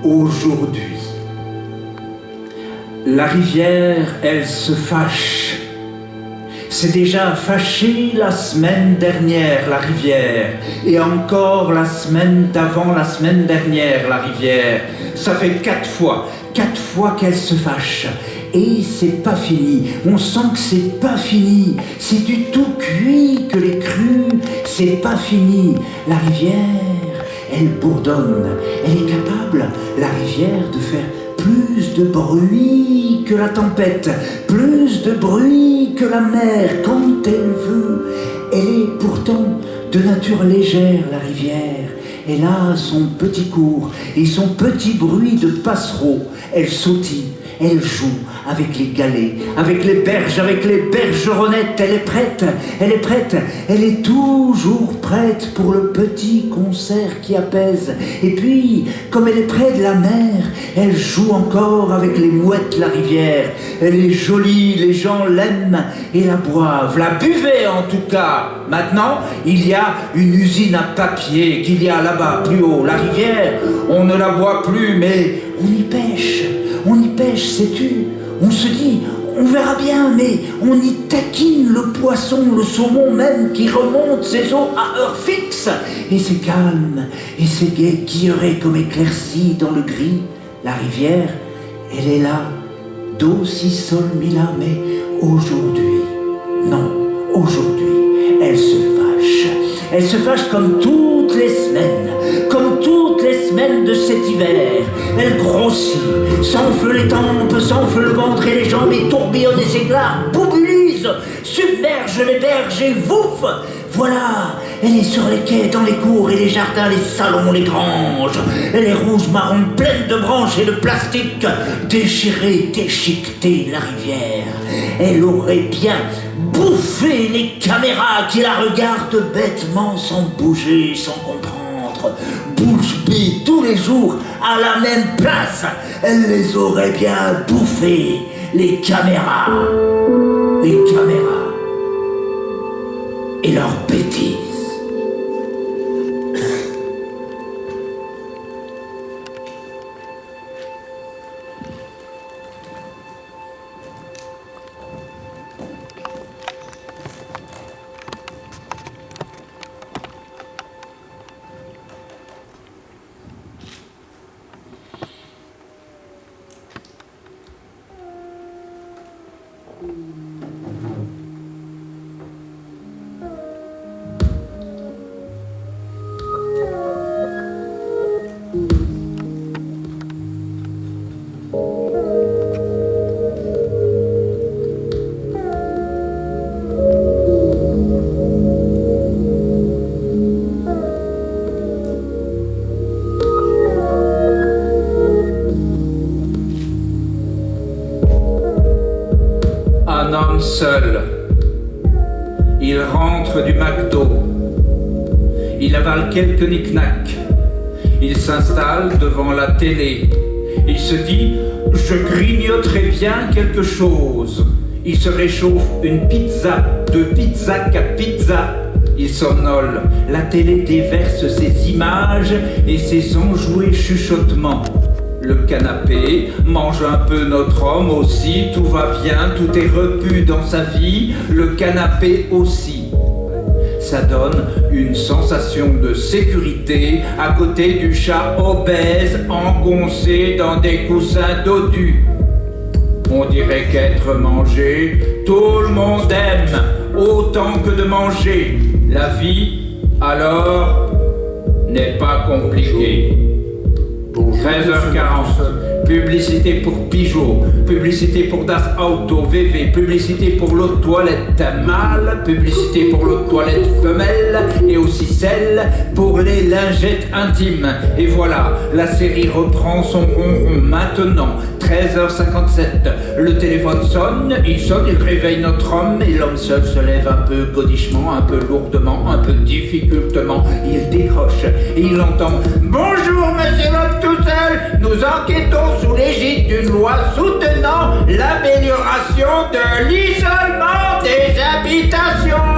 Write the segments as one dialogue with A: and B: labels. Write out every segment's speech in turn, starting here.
A: aujourd'hui. La rivière, elle se fâche. C'est déjà fâché la semaine dernière, la rivière. Et encore la semaine d'avant, la semaine dernière, la rivière. Ça fait 4 fois qu'elle se fâche. Et c'est pas fini. On sent que c'est pas fini. C'est du tout cuit que les crues. C'est pas fini. La rivière, elle bourdonne. Elle est capable, la rivière, de faire plus de bruit que la tempête, plus de bruit que la mer quand elle veut. Elle est pourtant de nature légère, la rivière. Elle a son petit cours et son petit bruit de passereau. Elle sautille, elle joue avec les galets, avec les bergeronnettes. Elle est prête, elle est toujours prête pour le petit concert qui apaise. Et puis, comme elle est près de la mer, elle joue encore avec les mouettes, la rivière. Elle est jolie, les gens l'aiment et la boivent, la buvaient en tout cas. Maintenant, il y a une usine à papier qu'il y a là-bas, plus haut, la rivière. On ne la boit plus, mais on y pêche, sais-tu. On se dit, on verra bien, mais on y taquine le poisson, le saumon même qui remonte ses eaux à heure fixe. Et c'est calme, et c'est gai, guilleré comme éclairci dans le gris. La rivière, elle est là, do, si, sol, mi, la, mais aujourd'hui, non, aujourd'hui, elle se fâche. Elle se fâche comme toutes les semaines de cet hiver. Elle grossit, s'enfle les tempes, s'enfle le ventre et les jambes, et tourbillonne et s'éclare, boubulise, submerge les berges et vouf. Voilà, elle est sur les quais, dans les cours et les jardins, les salons, les granges. Elle est rouge, marron, pleine de branches et de plastique, déchirée, déchiquetée, la rivière. Elle aurait bien bouffé les caméras qui la regardent bêtement, sans bouger, sans comprendre. Bouche bée tous les jours à la même place. Elle les aurait bien bouffées, les caméras. Les caméras. Et leurs bêtises. Seul, il rentre du McDo, il avale quelques knick-knacks, il s'installe devant la télé, il se dit « je grignoterai bien quelque chose ». Il se réchauffe une pizza, de pizza à pizza, il somnole, la télé déverse ses images et ses enjoués chuchotements. Le canapé mange un peu notre homme aussi, tout va bien, tout est repu dans sa vie, le canapé aussi. Ça donne une sensation de sécurité à côté du chat obèse engoncé dans des coussins dodus. On dirait qu'être mangé, tout le monde aime, autant que de manger. La vie, alors, n'est pas compliquée. 13h40, publicité pour Pigeot, publicité pour Das Auto, VV, publicité pour l'eau de toilette mâle, publicité pour l'eau de toilette femelle, et aussi celle pour les lingettes intimes. Et voilà, la série reprend son ronron maintenant, 13h57. Le téléphone sonne, il réveille notre homme, et l'homme seul se lève un peu godichement, un peu lourdement, un peu difficultement. Il décroche, et il entend « Bonjour, monsieur l'homme tout seul, nous enquêtons sous l'égide d'une loi soutenant l'amélioration de l'isolement des habitations. »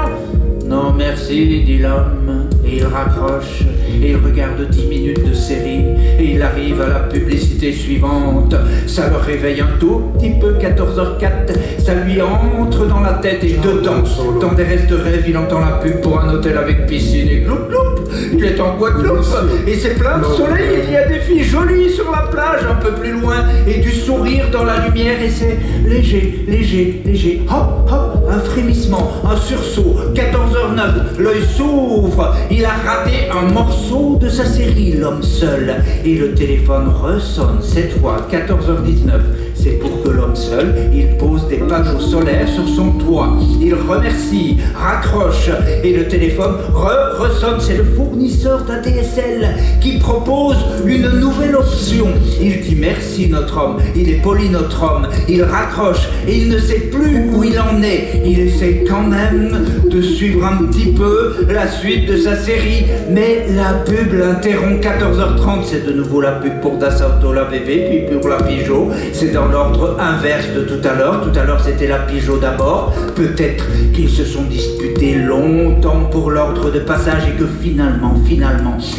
A: Non merci, dit l'homme, et il raccroche, et il regarde 10 minutes de série, et il arrive à la publicité suivante. Ça le réveille un tout petit peu, 14h04, ça lui entre dans la tête, et dedans, dans des restes de rêve, il entend la pub pour un hôtel avec piscine, et gloup gloup, il est en Guadeloupe, et c'est plein de soleil, il y a des filles jolies sur la plage, un peu plus loin, et du sourire dans la lumière, et c'est léger, léger, léger, hop, hop, un frémissement, un sursaut, 14h09, l'œil s'ouvre, il a raté un morceau de sa série, l'homme seul, et le téléphone ressonne, cette fois, 14h19, c'est pour que l'homme seul, il pose des panneaux solaires sur son toit, il remercie, raccroche, et le téléphone ressonne, c'est le fournisseur d'ADSL qui propose une nouvelle option, il dit merci notre homme, il est poli notre homme, il raccroche, et il ne sait plus où il en est, il essaie quand même de suivre un petit peu la suite de sa série, mais la pub l'interrompt. 14h30, c'est de nouveau la pub pour Dassault, la VV, puis pour la Peugeot, c'est dans l'ordre inverse de tout à l'heure c'était la Peugeot d'abord, peut-être qu'ils se sont disputés longtemps pour l'ordre de passage et que finalement,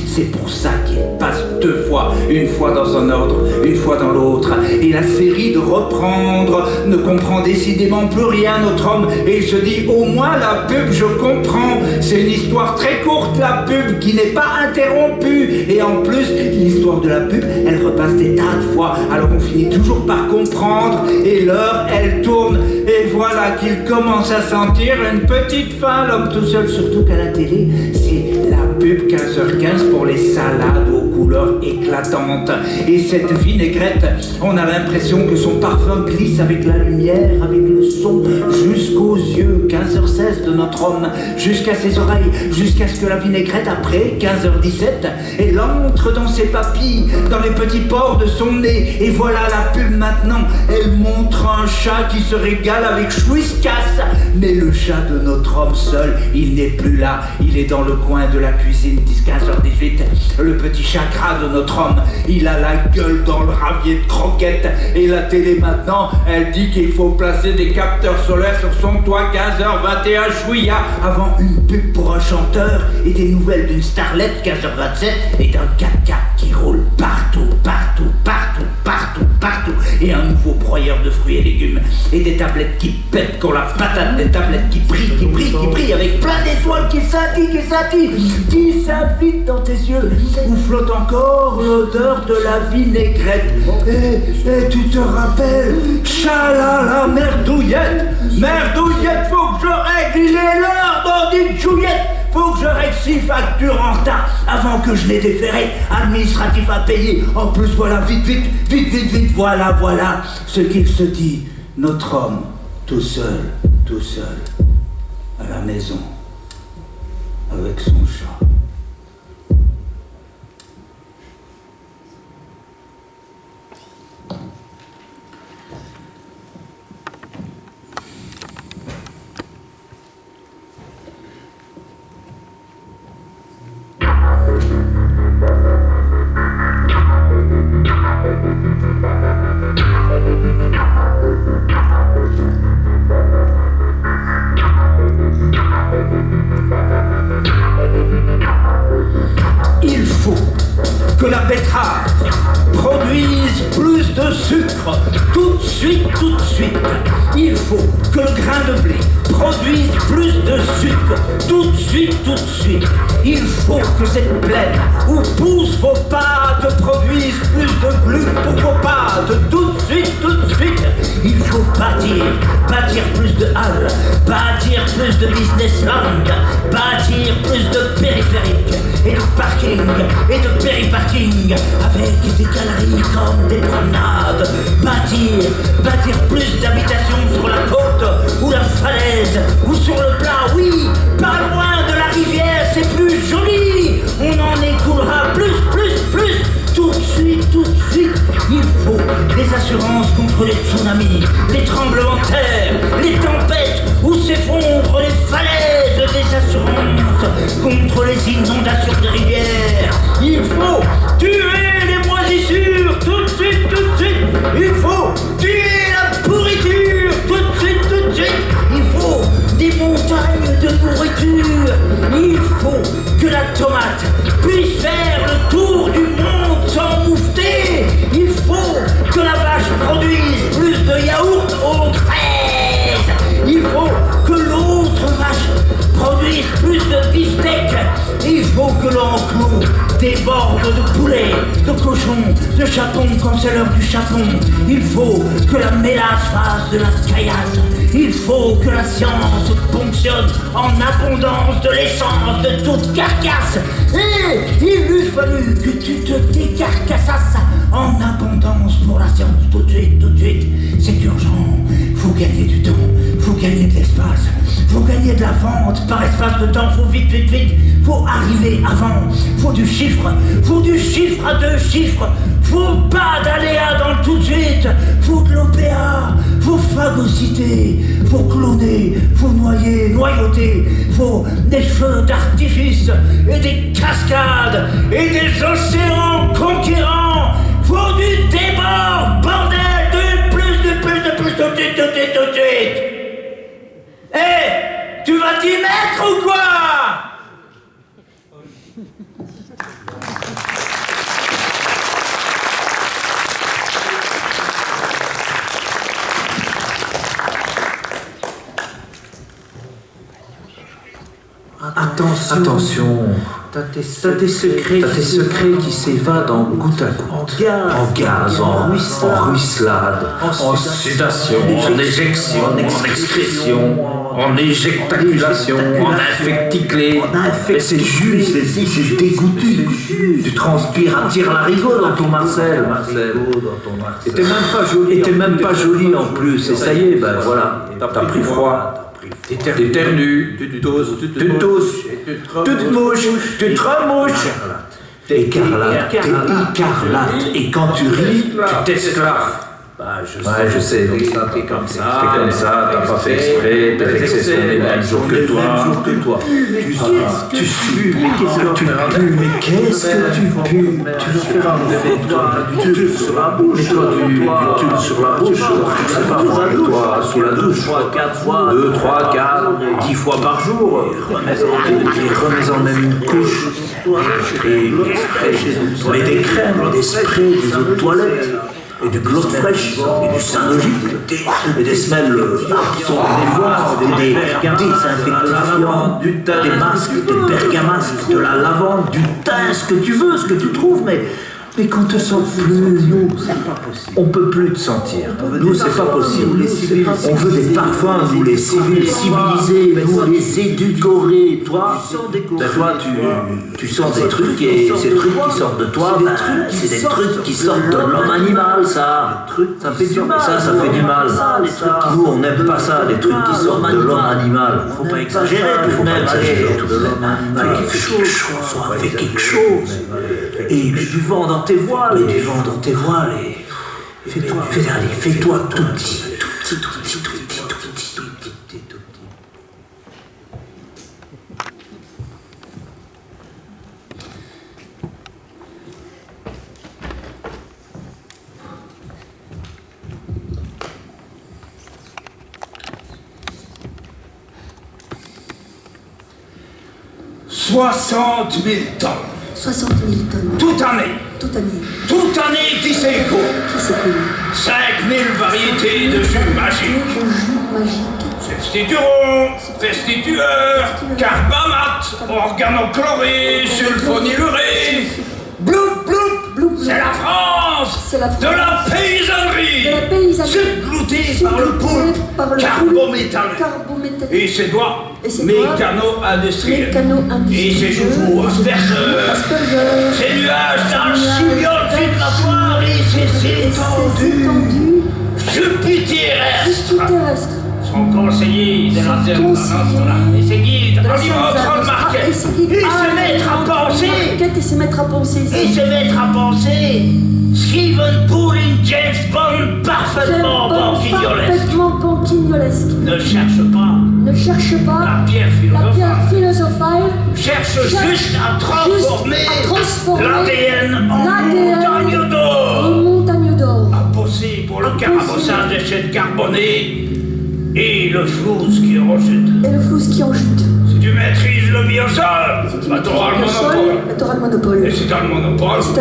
A: c'est pour ça qu'ils passent deux fois, une fois dans un ordre, une fois dans l'autre, et la série de reprendre ne comprend décidément plus rien notre homme, et il se dit au moins la pub je comprends, c'est une histoire très courte la pub qui n'est pas interrompue, et en plus l'histoire de la pub elle repasse des tas de fois, alors on finit toujours par comprendre, et l'heure elle tourne, et voilà qu'il commence à sentir une petite faim, l'homme tout seul, surtout qu'à la télé c'est la pub 15h15 pour les salades aux couleurs éclatantes, et cette vinaigrette on a l'impression que son parfum glisse avec la lumière, avec le son, jusqu'aux yeux, 15h16 de notre homme, jusqu'à ses oreilles, jusqu'à ce que la vinaigrette après, 15h17, elle entre dans ses papilles, dans les petits pores de son nez, et voilà la pub maintenant, elle montre un chat qui se régale avec Chouiscasse, mais le chat de notre homme seul, il n'est plus là, il est dans le coin de la cuisine, 15h18, le petit chat gras de notre homme, il a la gueule dans le ravier de croquettes, et la télé maintenant, elle dit qu'il faut placer des capteurs solaires sur son toit, 15h21 chouïa, avant une pub pour un chanteur, et des nouvelles d'une starlette, 15h27, et d'un 4x4 qui roule partout, et un nouveau broyeur de fruits et légumes, et des tablettes qui pètent qu'on la patate, des tablettes qui brillent, avec plein d'étoiles qui s'invitent dans tes yeux, où flotte encore l'odeur de la vinaigrette, et tu te rappelles, chalala, merdouillette, faut que je règle, il est l'heure, bandit chouillette, faut que je règle 6 factures en retard avant que je les déféré, administratif à payer, en plus voilà, vite, voilà ce qu'il se dit, notre homme, tout seul, à la maison, avec son chat. Il faut que la betterave produise plus de sucre tout de suite. Il faut que le grain de blé produise plus de sucre tout de suite. Il faut que cette plaine où poussent vos pâtes produise plus de gluten pour vos pâtes tout de suite. Il faut bâtir plus de halles, bâtir plus de business land, bâtir plus de périphériques et de parking et de périparking avec des galeries comme des promenades, bâtir plus d'habitations sur la côte ou la falaise ou sur le plat, oui, pas loin de la rivière, c'est plus joli, on en écoulera plus, tout de suite, il faut des assurances contre les tsunamis, les tremblements de terre, les tempêtes où s'effondrent les falaises, des assurances contre les inondations de rivières, il faut tuer les moisissures tout de suite, il faut tuer la pourriture tout de suite, il faut des montagnes de nourriture faut que l'enclos déborde de poulets, de cochons, de chapons quand c'est l'heure du chapon. Il faut que la mélasse fasse de la caillasse. Il faut que la science ponctionne en abondance de l'essence de toute carcasse. Et il eût fallu que tu te décarcassasses en abondance pour la science tout de suite, c'est urgent. Faut gagner du temps, faut gagner de l'espace, faut gagner de la vente par espace de temps, faut vite, faut arriver avant, faut du chiffre à 2 chiffres, faut pas d'aléa dans le tout de suite, faut de l'OPA, faut phagocyter, faut cloner, faut noyer, noyauter, faut des feux d'artifice et des cascades et des océans conquérants, faut du débord, bordel, de plus, tout de suite. Hé, tu vas t'y mettre ou quoi?
B: Attention, t'as tes secrets qui s'évadent en goutte à goutte, en gaz, en ruisselade, en sudation, en éjection, en excrétion, en éjectaculation, en infecticlé. Mais c'est juste, c'est dégoûtant. Tu transpires à tire-larigot dans ton Marcel. T'es même pas joli en plus, et ça y est, ben voilà, t'as pris froid. T'éternues, tu tousses, tu te mouches, tu te remouches. T'es écarlate, et quand tu ris, tu t'esclaves. Je sais, t'es comme ça, t'as pas fait exprès, t'as fait que c'est le même jour que toi. Tu sues, mais qu'est-ce que tu pues? Tu veux faire un effet, toi, du tulle sur la bouche, du tulle sur la bouche, c'est pas moi, toi, sous la douche, 2, 3, 4, 10 fois par jour, remets-en même une couche, et des crèmes, des sprays, des eaux de toilette, et du gloss fraîche, et du Sanogic, et des semelles absorbées, des désinfectants, des masques, des bergamasques, de la lavande, du thym, ce que tu veux, ce que tu trouves, mais qu'on te sente plus, on peut plus te sentir. Nous, c'est pas possible. On veut des parfums, nous les civils civilisés, nous les édulcorés. Toi, tu sens des trucs, et ces trucs qui sortent de toi, c'est des trucs qui sortent de l'homme animal, ça. Ça fait du mal. Nous, on n'aime pas ça, les trucs qui sortent de l'homme animal. Faut pas exagérer, tout de même. Fais quelque chose. Et du vent dans tes voiles, fais-toi tout petit.
A: 60 000 tonnes.
C: 60 000 tonnes.
A: Toute année. Toute année qui s'écoule. 5 000 variétés de jus magiques. Substiturons, restitueurs, carbamate, organochloré, sulfonyluré. Bloup, c'est la France de la paysannerie. Subglouté par le poulpe carbométallé. Et ses doigts mécano-industriels. Et ses joujoux aspergeurs. Ses nuages d'alchimiol vibratoires et ses étendues jupitérestres. Son conseiller de la Zerma Nostra et ses guides alimenteront le market et se mettre à penser. Stephen Pooling, James Bond, parfaitement banquignolesque. Ne cherche pas la pierre philosophale. Cherche juste à transformer l'ADN en montagne d'or. À bosser pour le carabossage des chaînes carbonées. Et le flouze qui en jute. Si tu maîtrises le biosol, t'auras le monopole. Et si t'as le monopole, c'est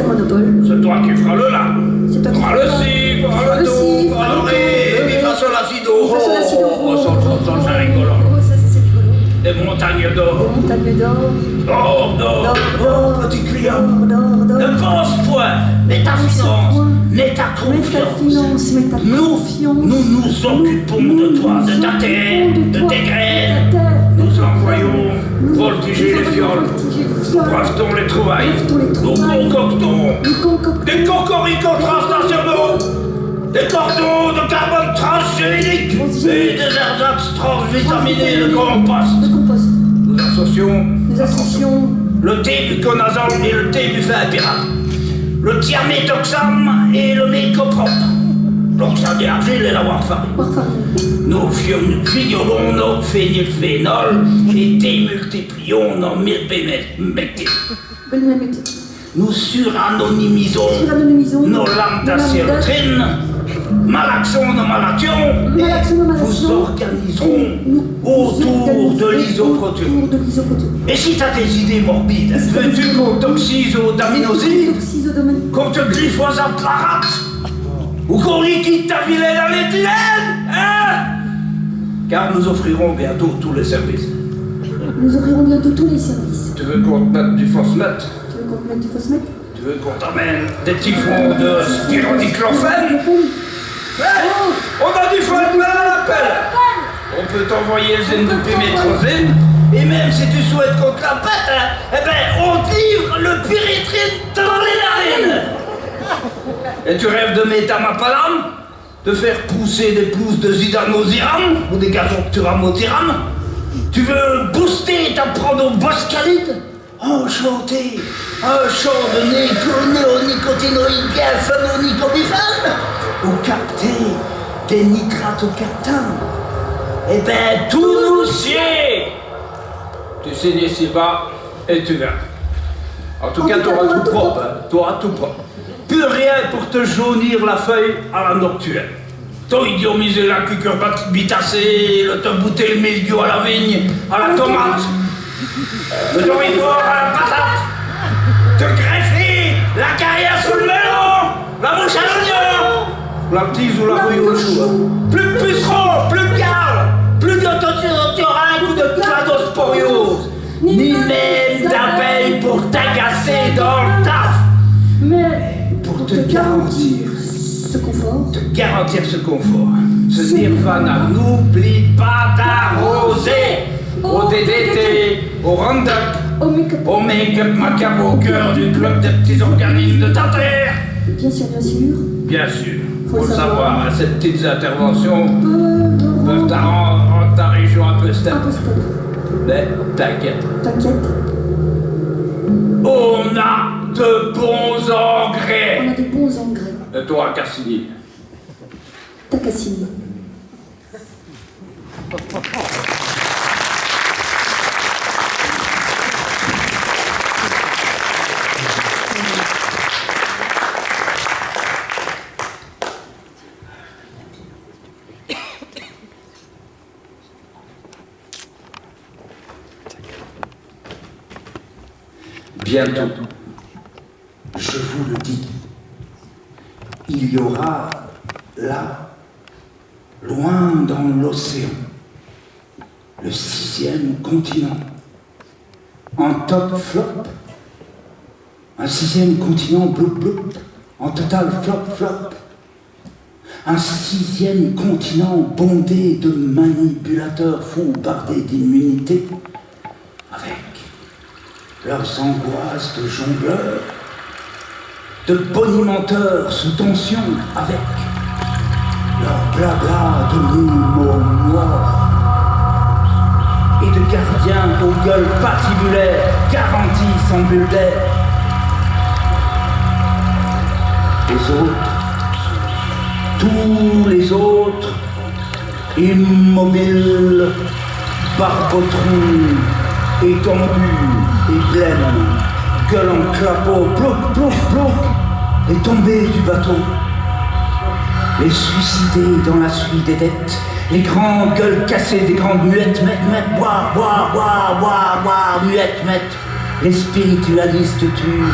A: toi qui feras le là. Feras le si, feras le do, feras le ré, mi fa sol la si do. C'est rigolant. des montagnes d'or.
C: Des montagnes d'or.
A: Or, d'or,
C: D'or,
A: petit client.
C: d'or, d'or.
A: Ne pense point, mais ta finance, mais ta confiance.
C: Mais ta confiance.
A: Nous nous occupons de toi, de ta terre, de tes graines. Nous envoyons voltiger les fioles. Nous brevetons les trouvailles. Nous concoctons des cocoricots transnationaux. Des cordons de carbone transgénique et des ersatz transvitaminés de compost. Nous associons le thé buconazole et le thé buféapirate, le thiaméthoxam et le mécoprop, l'oxyde d'argile et la warfarine. Nous fignolons nos phénylphénols et démultiplions nos myrmétiques. Nous suranonymisons nos lambda-sérotrines, malaxons nos malations et vous organiserons autour de l'isoprotune. Et si t'as des idées morbides, veux-tu qu'on toxise aux daminosides, qu'on te glyphosate la rate, ou qu'on liquide ta vilaine à l'éthylène, hein? Car nous offrirons bientôt tous les services. Tu veux qu'on te mette du phosmètre? Tu veux qu'on t'amène des typhons de spirondiclophène? On a du phosmètre à l'appel. On peut t'envoyer zinc de pémétrozine, et même si tu souhaites qu'on te la pète, eh ben on te livre le pyréthrine dans les narines. Et tu rêves de métamapalam? De faire pousser des pousses de zidanoziram ou des gazonturamotiram? Tu veux booster ta prodoboscalide? Enchanté, un champ de néonicotinoïdes phénonicobifènes ou capter des nitrates-captains? Eh ben, tout nous sied! Tu signes ici-bas et tu verras. En tout cas, t'auras tout propre, hein. T'auras tout propre. Plus rien pour te jaunir la feuille à la nocturne. T'as idiomisé la cucurbitacée, le te bouter le mildiou à la vigne, à la tomate. Le dorifort à la patate, te greffer la carrière sous le melon, la mouche à l'oignon, la tise ou la rouille au chou. Plus de pucerons, plus de garde, plus d'autotyranque ou de cladosporiose, ni même d'abeilles pour t'agacer dans le taf. Mais pour te garantir ce confort, ce nirvana, n'oublie pas d'arroser. Au DDT, au Roundup, au make-up macabre au cœur du club des petits organismes de ta terre.
C: Bien sûr.
A: Bien sûr. Faut le savoir, hein, ces petites interventions peuvent rendre ta région un peu stable. Mais t'inquiète. On a de bons engrais. Et toi, Cassini.
C: T'as Cassini.
A: Bientôt, je vous le dis, il y aura là, loin dans l'océan, le 6e continent, en top flop, un 6e continent bloup bloup, en total flop flop, un 6e continent bondé de manipulateurs fous bardés d'immunité, avec leurs angoisses de jongleurs, de bonimenteurs sous tension, avec leur blabla de mots morts et de gardiens aux gueules patibulaires garantis sans bulle d'air. Les autres, tous les autres, immobiles, barbotrons, étendus et blêmes, gueule en clapot, plouc, plouc, plouc, les tombés du bateau, les suicidés dans la suie des dettes, les grands gueules cassées des grandes muettes, boire, muettes, les spiritualistes tuent,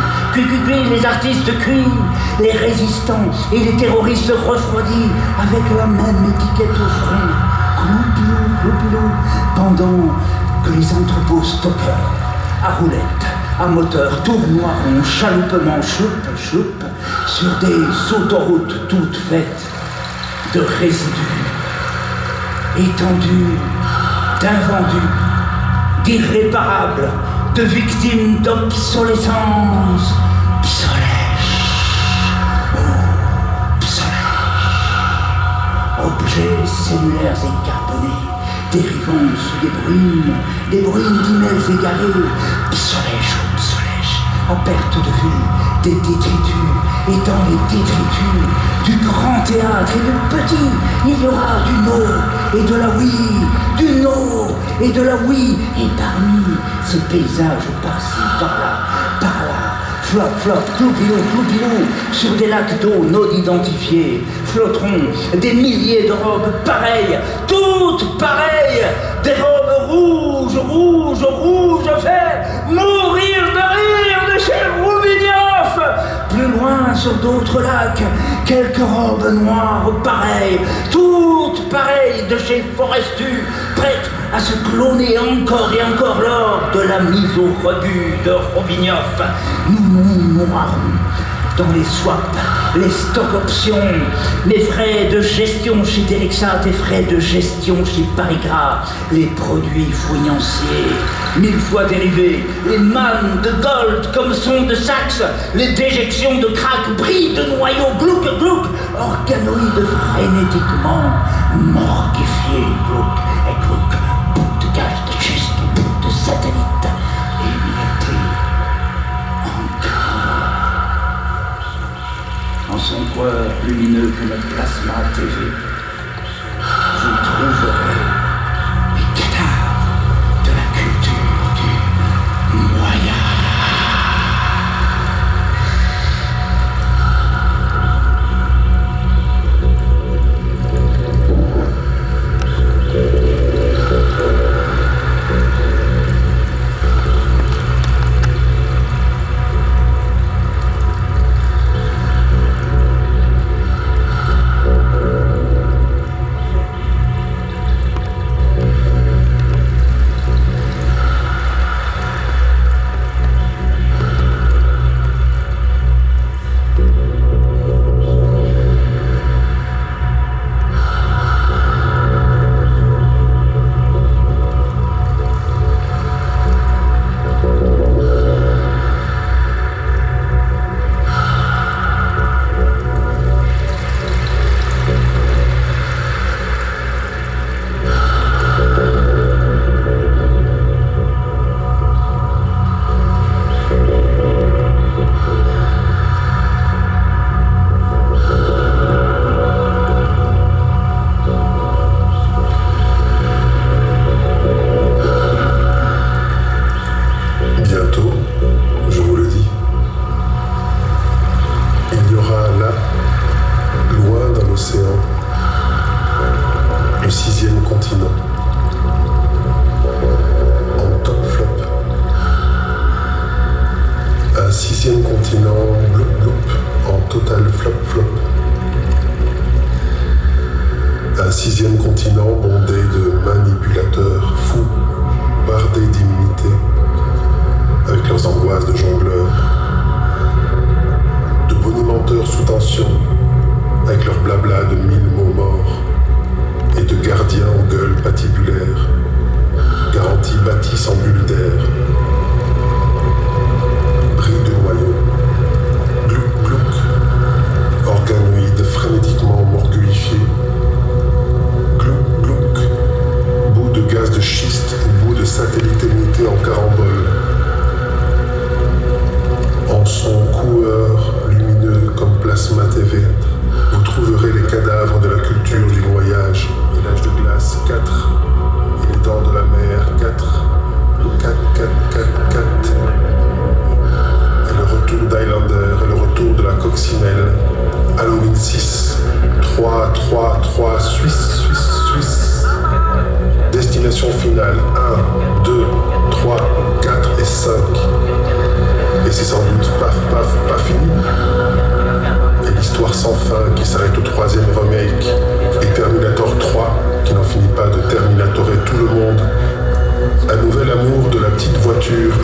A: les artistes cuits, les résistants et les terroristes refroidis, avec la même étiquette au front, cloupilou, pendant que les entrepôts stockeurs, à roulettes, à moteur, tournois ronds, chaloupement, chloup, sur des autoroutes toutes faites de résidus, étendus, d'invendus, d'irréparables, de victimes d'obsolescence. Psolèche, oh, psolèche. Objets cellulaires et carbonés, dérivant sous des bruines d'emails égarés. Psolèche, oh, psolèche, en perte de vue, des détritus, et dans les détritus du grand théâtre et du petit, il y aura du no et de la oui, du no et de la oui, et parmi ces paysages par-ci, par-là, flop, cloupilou, sur des lacs d'eau non identifiés, flotteront des milliers de robes pareilles, toutes pareilles, des robes rouges, fait mourir de rire de chez Roubignoff. Plus loin, sur d'autres lacs, quelques robes noires pareilles, toutes pareilles de chez Forestu, prêtes à se cloner encore et encore lors de la mise au rebut de Roubignoff. Nous mourrons dans les swaps, les stock options, les frais de gestion chez Telexa, les frais de gestion chez Parigras, les produits fouinanciers, 1000 fois dérivés, les mannes de gold comme son de saxe, les déjections de crack, bris de noyaux, glouc, organoïdes frénétiquement mortifiés, glouc et glouc, bout de gaz de schiste, bout de satellite, émiettés en carreau. En son coeur lumineux comme le plasma TV, vous trouverez les cadavres de la culture du Moyen.
D: Un sixième continent bondé de manipulateurs fous, bardés d'immunité, avec leurs angoisses de jongleurs, de bonimenteurs sous tension, avec leurs blabla de 1000 mots morts, et de gardiens aux gueules patibulaires, garanties bâties sans bulle d'air, bris de noyaux, glouc, organoïdes frénétiquement morguifiés, bout de gaz de schiste ou bout de satellite émité en carambole. En son coueur lumineux comme plasma TV, vous trouverez les cadavres de la culture du noyage, village de glace 4, et les dents de la mer 4, et le retour d'Highlander et le retour de la coccinelle, Halloween 6, 3, Suisse. Destination finale 1, 2, 3, 4 et 5. Et c'est sans doute pas fini. Et l'histoire sans fin qui s'arrête au 3e remake. Et Terminator 3 qui n'en finit pas de terminer.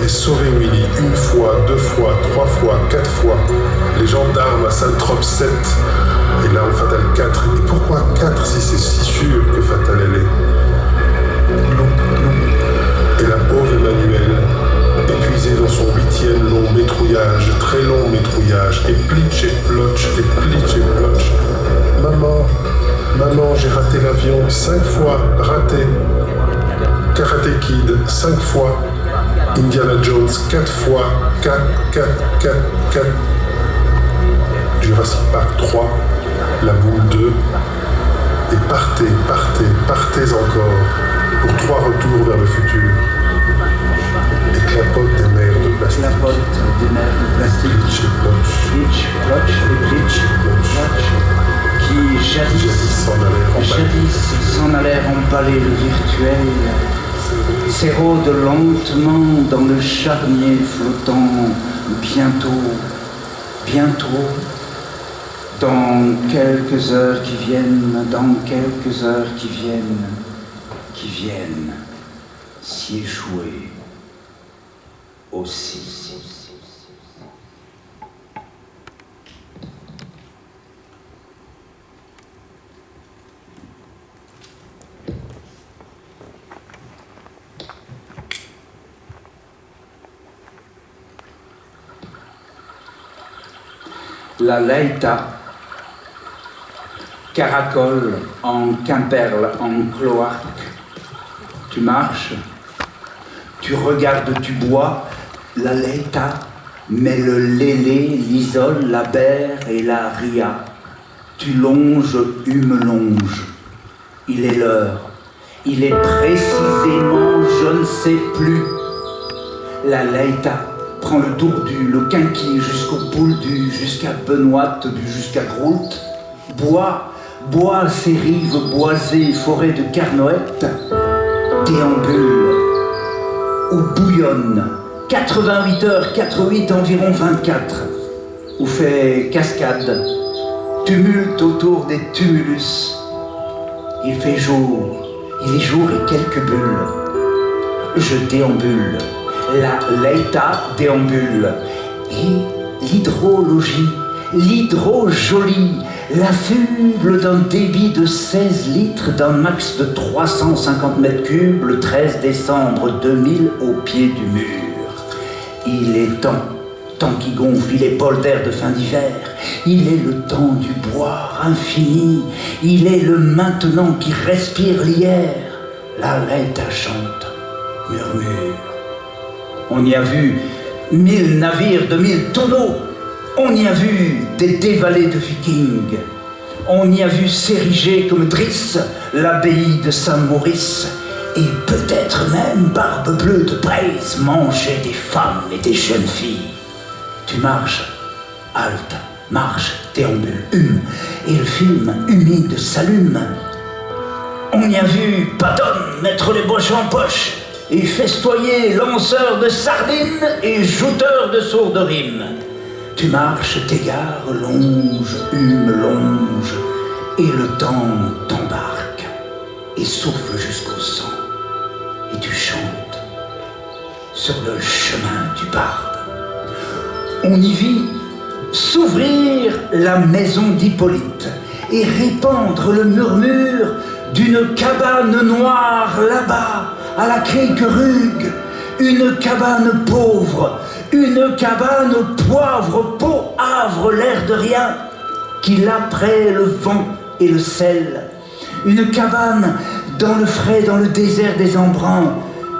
D: et sauvé Willy une fois, 2 fois, 3 fois, 4 fois. Les gendarmes à Saint-Trope 7 et l'arme fatale 4. Et pourquoi 4 si c'est si sûr que fatale elle est? Et la pauvre Emmanuelle, épuisée dans son 8e long métrouillage, très long métrouillage, et plitch et plotch, et plitch et plotch. Maman, j'ai raté l'avion 5 fois, raté. Karate Kid 5 fois. Indiana Jones 4 fois. 4. Jurassic Park 3. La Boule 2. Et partez encore. Pour 3 retours vers le futur. Et clapote des mers de plastique.
A: Clapote des mers de plastique.
D: Plitch et plotch.
A: Plitch, plotch et plitch, plotch. Qui jadis s'en allèrent emballer le virtuel, s'érodent lentement dans le charnier flottant, bientôt, dans quelques heures qui viennent, s'y échouer aussi. La Leïta caracole en quimperle, en cloaque. Tu marches, tu regardes, tu bois. La Leïta met le lélé, l'isole, la berre et la ria. Tu longes, me longe. Il est l'heure. Il est précisément, je ne sais plus. La Leïta prend le Dourdu, le Quinqui, jusqu'au Bouldu, jusqu'à Benoît, jusqu'à Groult. Bois ses rives boisées, forêts de Carnoët, déambule ou bouillonne, 88 heures, 4-8, environ 24, ou fait cascade, tumulte autour des tumulus. Il fait jour, il est jour et quelques bulles. Je déambule. La Leïta déambule. Et l'hydrojolie, l'affuble d'un débit de 16 litres d'un max de 350 mètres cubes le 13 décembre 2000 au pied du mur. Il est temps qui gonfle, il est bol d'air de fin d'hiver, il est le temps du boire infini, il est le maintenant qui respire l'hier. La Leïta chante, murmure. On y a vu 1000 navires de 1000 tonneaux. On y a vu des dévalés de vikings. On y a vu s'ériger comme Driss l'abbaye de Saint-Maurice. Et peut-être même Barbe Bleue de Braise manger des femmes et des jeunes filles. Tu marches, halte, marche, déambule, hume, et le film humide s'allume. On y a vu Padone mettre les boches en poche et festoyer lanceur de sardines et jouteur de sourdes rimes. Tu marches, t'égares, longe, longe, et le temps t'embarque et souffle jusqu'au sang. Et tu chantes sur le chemin du barbe. On y vit s'ouvrir la maison d'Hippolyte et répandre le murmure d'une cabane noire là-bas, à la crique rugue, une cabane pauvre, une cabane poivre, peau, havre, l'air de rien, qui l'après le vent et le sel. Une cabane dans le frais, dans le désert des embruns,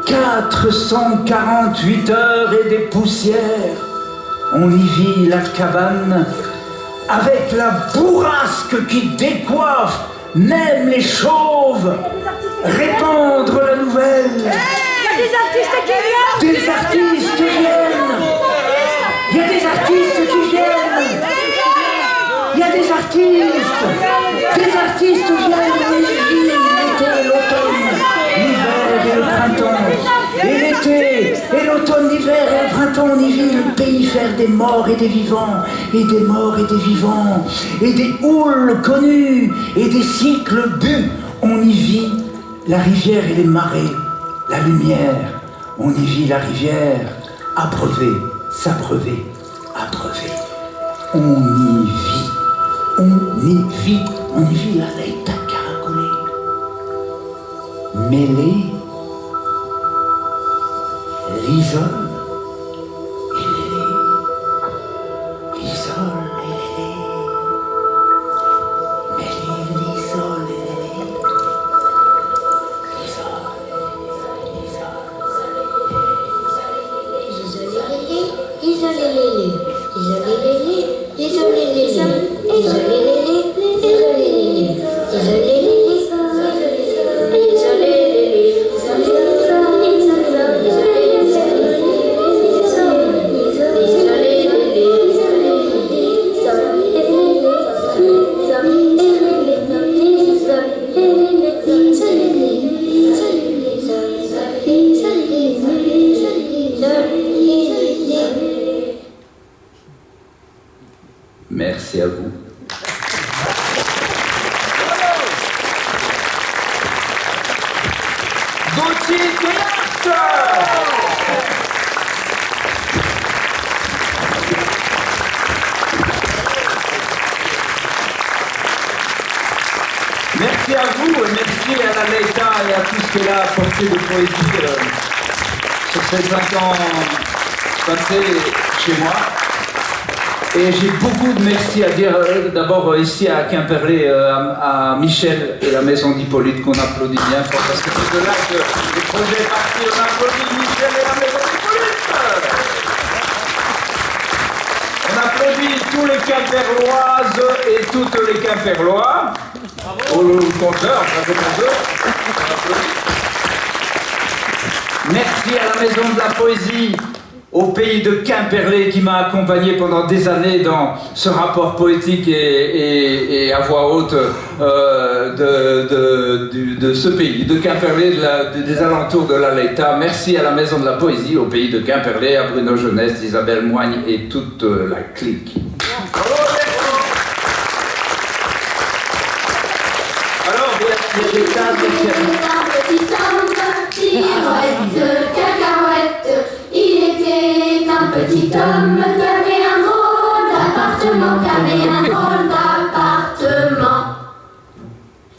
A: 448 heures et des poussières. On y vit la cabane avec la bourrasque qui décoiffe même les chauves, répandre la nouvelle.
E: Il y a des artistes qui viennent.
A: Des artistes viennent. Il y a des artistes qui viennent. Il y a des artistes. Des artistes viennent. L'été, l'automne, l'hiver et le printemps. Et l'été, et l'automne, l'hiver et le printemps, on y vit le pays faire des morts et des vivants, et des morts et des vivants, et des houles connues, et des cycles bus. On y vit la rivière et les marées, la lumière. On y vit la rivière, Abreuver, s'abreuver, abreuver. On y vit, on y vit, on y vit la leïta caracolée. Mêlée, l'isole et l'élé. L'isole et l'élé. Mêlée, l'isole et l'élé. Merci à vous. Gauthier Théâtre. Merci à vous et merci à la leïta et à tout ce qu'elle a apporté de poésie sur ces 20 ans passés chez moi. Et j'ai beaucoup de merci à dire d'abord ici à Quimperlé, à Michel et la maison d'Hippolyte qu'on applaudit bien fort parce que c'est de là que le projet est parti, on applaudit Michel et la maison d'Hippolyte. On applaudit tous les Quimperloises et toutes les Quimperlois. Au compteur, merci à la maison de la poésie, au pays de Quimperlé qui m'a accompagné pendant des années dans ce rapport poétique et à voix haute de ce pays, de Quimperlé, des alentours de la leïta. Merci à la maison de la poésie, au pays de Quimperlé, à Bruno Jeunesse, Isabelle Moigne et toute la clique. Alors, il y a des tas de
F: petit homme qui avait un drôle d'appartement,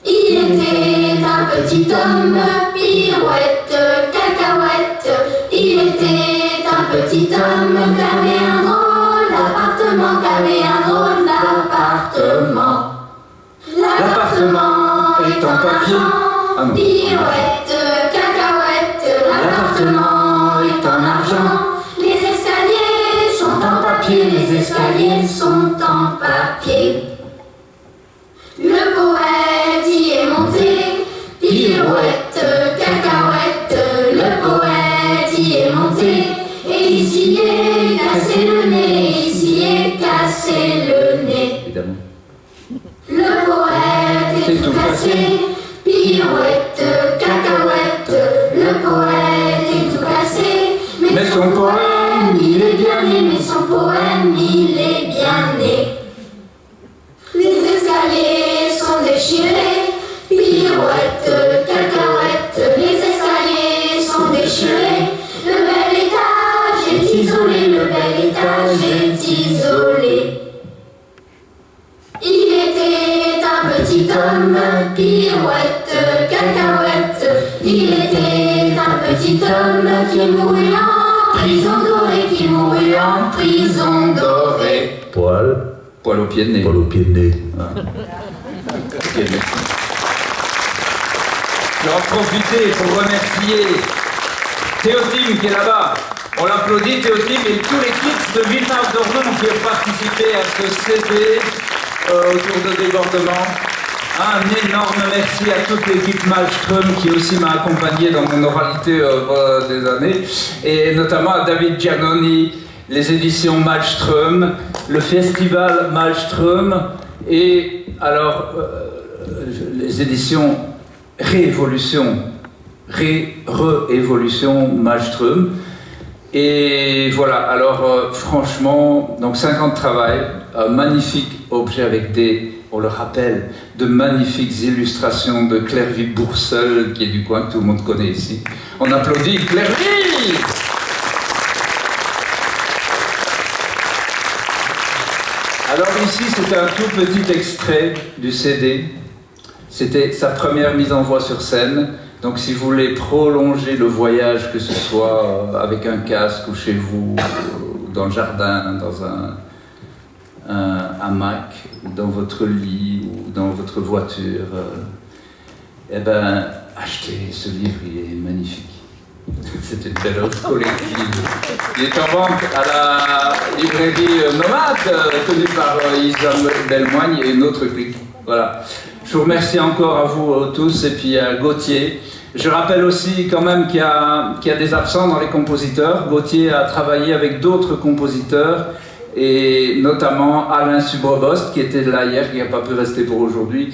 F: Il était un petit homme, pirouette, cacahuète. Il était un petit homme qui avait un drôle d'appartement, L'appartement est en papier, pirouette, cacahuète. L'appartement est en argent. Les escaliers sont en papier. Le poète y est monté, pirouette, cacahuète. Le poète y est monté, et ici est cassé le nez, ici est cassé le nez.
A: Évidemment.
F: Le poète est tout cassé, pirouette, cacahuète. Le poète est tout cassé, mais son poème, il est bien né, mais son poème, il est bien né. Les escaliers sont déchirés, pirouette, cacahuète. Les escaliers sont déchirés, le bel étage est isolé, le bel étage est isolé. Il était un petit homme, pirouette, cacahuète. Il était un petit homme qui mourut en prison dorée, qui mourut en prison dorée.
A: Poil au pied de nez.
B: Poil au pied de nez.
A: Pied de nez. Je vais en profiter pour remercier Théotime qui est là-bas. On l'applaudit, Théotime, et tous les kids de Villeneuve-d'Ornon qui ont participé à ce CD autour de débordement. Un énorme merci à toute l'équipe Malmström qui aussi m'a accompagné dans mon oralité pendant des années, et notamment à David Giannoni, les éditions Malmström, le festival Malmström, et alors les éditions Réévolution Malmström. Et voilà, alors franchement, donc 5 ans de travail, un magnifique objet avec on le rappelle, de magnifiques illustrations de Clairvy Bourseul, qui est du coin que tout le monde connaît ici. On applaudit Clairvy!
G: Alors ici, c'est un tout petit extrait du CD. C'était sa première mise en voix sur scène. Donc si vous voulez prolonger le voyage, que ce soit avec un casque ou chez vous, ou dans le jardin, dans un hamac, ou dans votre lit, ou dans votre voiture, eh ben, achetez ce livre, il est magnifique. C'est une belle œuvre collective. Il est en vente à la librairie Nomade, tenue par Isabelle Belmoigne et une autre clique. Voilà. Je vous remercie encore à vous tous et puis à Gauthier. Je rappelle aussi quand même qu'il y a des absents dans les compositeurs. Gauthier a travaillé avec d'autres compositeurs et notamment Alain Subrebost qui était là hier, qui n'a pas pu rester pour aujourd'hui,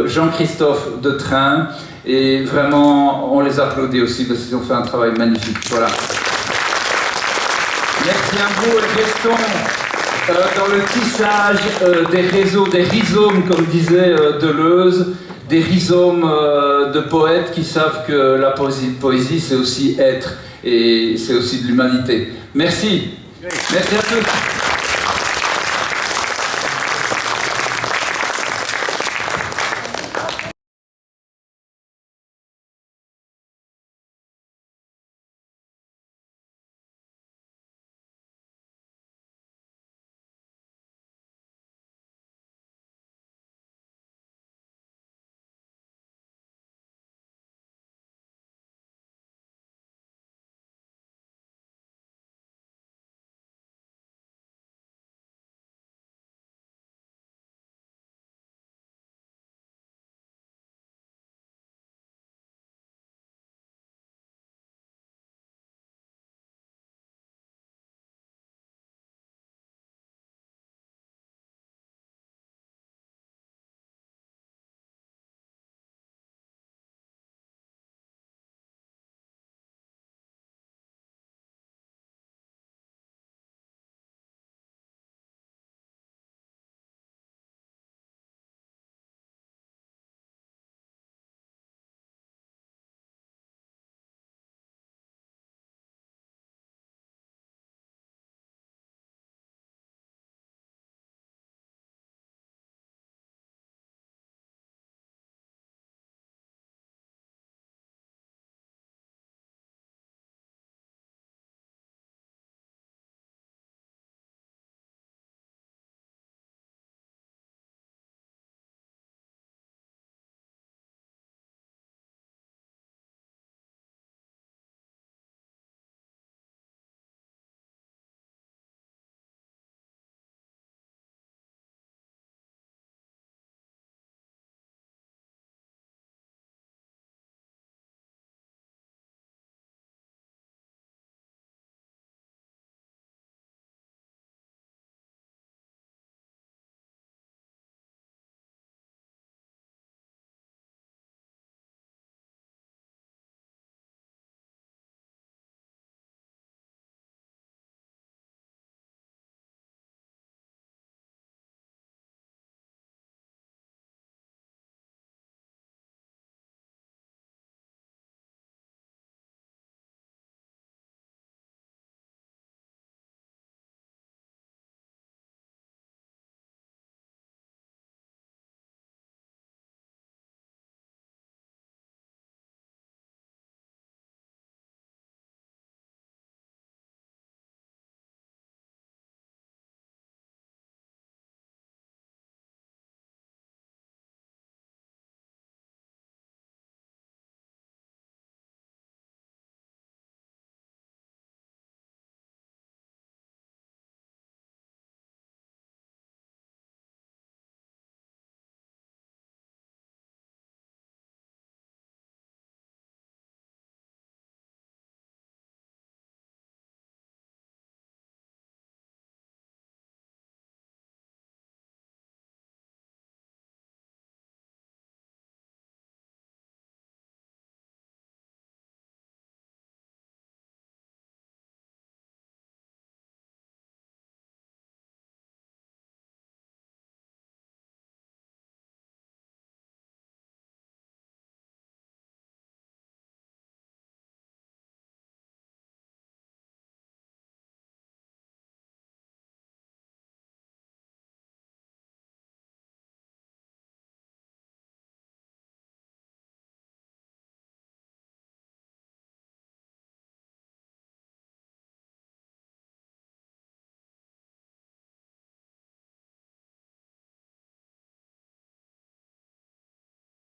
G: Jean-Christophe de Train, et vraiment on les applaudit aussi parce qu'ils ont fait un travail magnifique. Voilà. Merci à vous et restons dans le tissage des réseaux, des rhizomes comme disait Deleuze, des rhizomes de poètes qui savent que la poésie c'est aussi être et c'est aussi de l'humanité. Merci. Merci à tous.